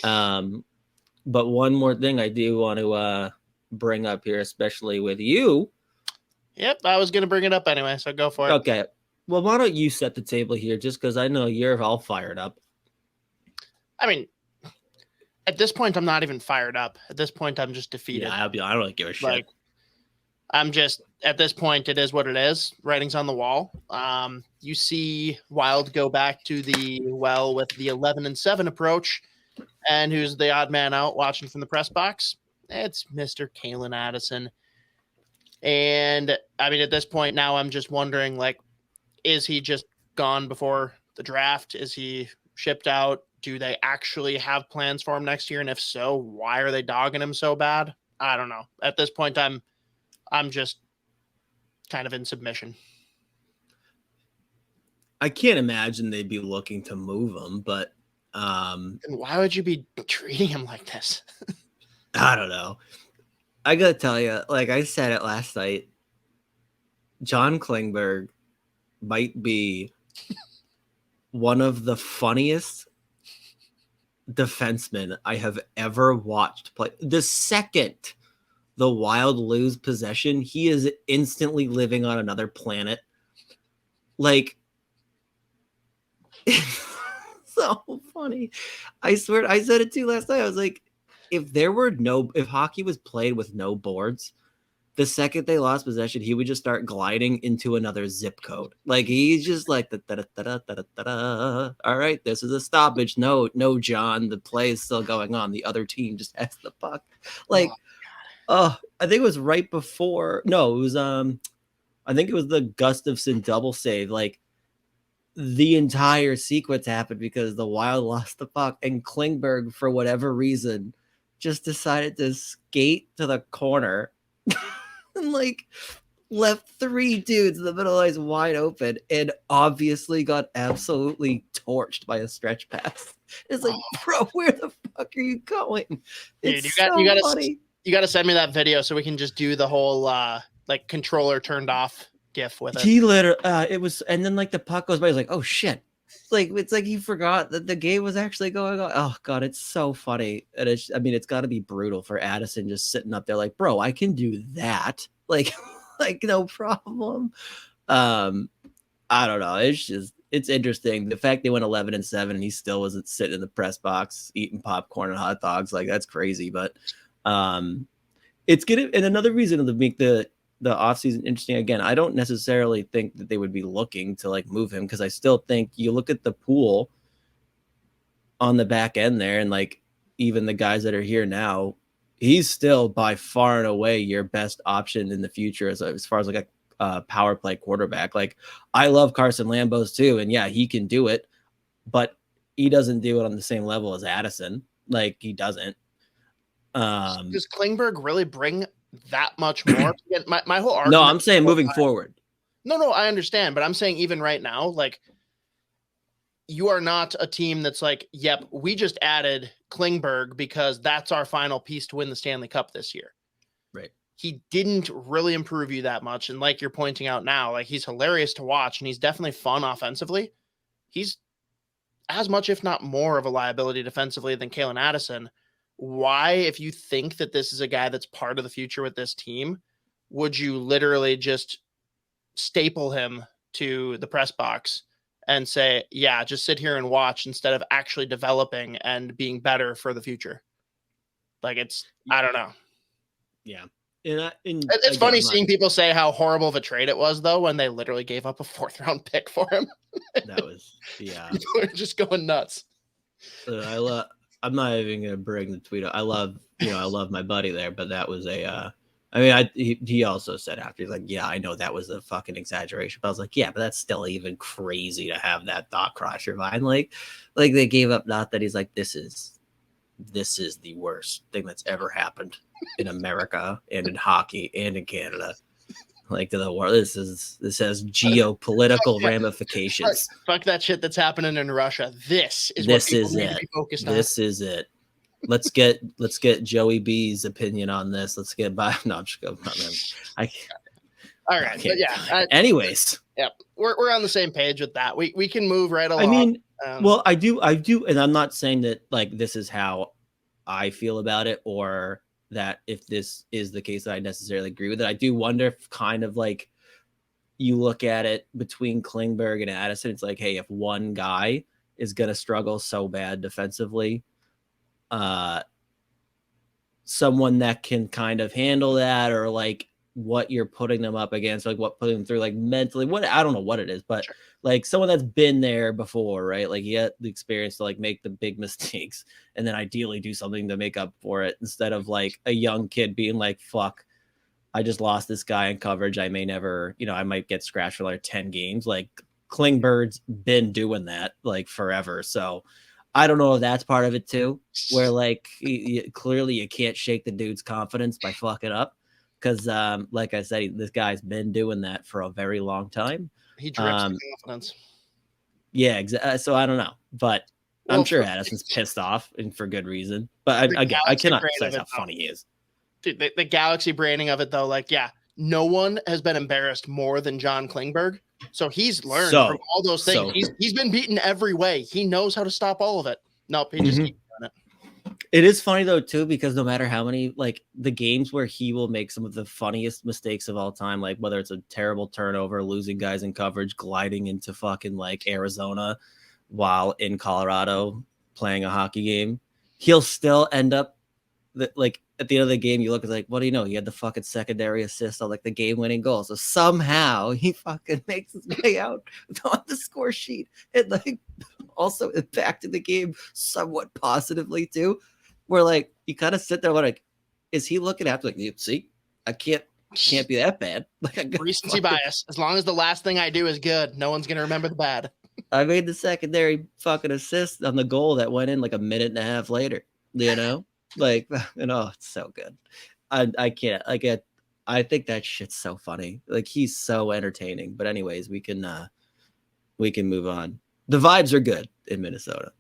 But one more thing I do want to bring up here, especially with you. Yep, I was going to bring it up anyway, so go for it. Okay. Well, why don't you set the table here, just because I know you're all fired up. I mean, at this point, I'm not even fired up. At this point, I'm just defeated. Yeah, I don't really give a shit. Like, I'm just, at this point, it is what it is. Writing's on the wall. You see Wild go back to the well with the 11-7 approach. And who's the odd man out watching from the press box? It's Mr. Calen Addison. And, I mean, at this point now, I'm just wondering, like, is he just gone before the draft? Is he shipped out? Do they actually have plans for him next year? And if so, why are they dogging him so bad? I don't know. At this point, I'm just kind of in submission. I can't imagine they'd be looking to move him, but and why would you be treating him like this? I don't know. I gotta tell you, like I said it last night, John Klingberg might be one of the funniest defensemen I have ever watched play. The second the Wild lose possession, he is instantly living on another planet. Like, so funny. I swear, I said it too last night. I was like, if hockey was played with no boards, the second they lost possession, he would just start gliding into another zip code. Like, he's just like, all right, this is a stoppage. No, John, the play is still going on. The other team just has the puck. Like, I think it was right before. No, it was I think it was the Gustafson double save. Like, the entire sequence happened because the Wild lost the puck, and Klingberg, for whatever reason, just decided to skate to the corner and like left three dudes in the middle of the ice wide open, and obviously got absolutely torched by a stretch pass. It's like, bro, where the fuck are you going? It's Dude, you gotta send me that video so we can just do the whole like controller turned off gif with it. He literally it was, and then like the puck goes by, he's like, oh shit. Like, it's like he forgot that the game was actually going on. Oh god, it's so funny. And it's got to be brutal for Addison just sitting up there like, bro, I can do that. Like, like no problem. I don't know. It's interesting. The fact they went 11-7 and he still wasn't sitting in the press box eating popcorn and hot dogs, like, that's crazy. But it's gonna, and another reason to make the offseason interesting again, I don't necessarily think that they would be looking to like move him, because I still think you look at the pool on the back end there, and like even the guys that are here now, he's still by far and away your best option in the future as far as like a power play quarterback. Like, I love Carson Lambos too, and yeah, he can do it, but he doesn't do it on the same level as Addison. Like, he doesn't. Does Klingberg really bring that much more? My whole argument. No, I'm saying moving forward. No, I understand, but I'm saying even right now, like, you are not a team that's like, yep, we just added Klingberg because that's our final piece to win the Stanley Cup this year. Right. He didn't really improve you that much, and like you're pointing out now, like, he's hilarious to watch, and he's definitely fun offensively. He's as much, if not more, of a liability defensively than Calen Addison. Why, if you think that this is a guy that's part of the future with this team, would you literally just staple him to the press box and say, yeah, just sit here and watch, instead of actually developing and being better for the future? Like, I don't know. Yeah. It's funny seeing people say how horrible of a trade it was, though, when they literally gave up a 4th round pick for him. That was, yeah. People are just going nuts. I'm not even gonna bring the tweet up. I love my buddy there, but that was he also said after, he's like, yeah, I know that was a fucking exaggeration, but I was like, yeah, but that's still even crazy to have that thought cross your mind. Like they gave up, not that he's like, this is the worst thing that's ever happened in America and in hockey and in Canada. Like, to the world, this has geopolitical ramifications. Fuck that shit that's happening in Russia. This is what people need to be focused on. This is it. Let's get Joey B's opinion on this. Let's get by. No, I'm just going. All right, but yeah. Anyways, yeah, we're on the same page with that. We can move right along. Well, I do, and I'm not saying that like this is how I feel about it, or that if this is the case that I necessarily agree with it. I do wonder if kind of like you look at it between Klingberg and Addison, it's like, hey, if one guy is gonna struggle so bad defensively, someone that can kind of handle that, or like what you're putting them up against, like what putting them through, like mentally, what I don't know what it is, but Sure. like someone that's been there before, right? Like he had the experience to like make the big mistakes and then ideally do something to make up for it, instead of like a young kid being like, fuck, I just lost this guy in coverage. I may never, I might get scratched for like 10 games. Like Klingberg's been doing that like forever. So I don't know if that's part of it too, where like clearly you can't shake the dude's confidence by fucking up. Cause like I said, this guy's been doing that for a very long time. He drips the confidence. Yeah, exactly. So I don't know, but I'm sure Addison's pissed off and for good reason. But again, I cannot say how funny he is. Dude, the Galaxy branding of it, though, like, yeah, no one has been embarrassed more than John Klingberg. So he's learned from all those things. He's been beaten every way. He knows how to stop all of it. Nope, he just keeps doing it. It is funny, though, too, because no matter how many, like, the games where he will make some of the funniest mistakes of all time, like whether it's a terrible turnover, losing guys in coverage, gliding into fucking, like, Arizona while in Colorado playing a hockey game, he'll still end up, like, at the end of the game, you look, it's like, what do you know? He had the fucking secondary assist on like the game-winning goal. So somehow he fucking makes his way out on the score sheet and like also impacted the game somewhat positively too. Where like you kind of sit there like, is he looking after like, see, I can't be that bad. Like recency bias. As long as the last thing I do is good, no one's gonna remember the bad. I made the secondary fucking assist on the goal that went in like a minute and a half later. Like, it's so good. I can't, like, I think that shit's so funny. Like, he's so entertaining. But anyways, we can move on. The vibes are good in Minnesota.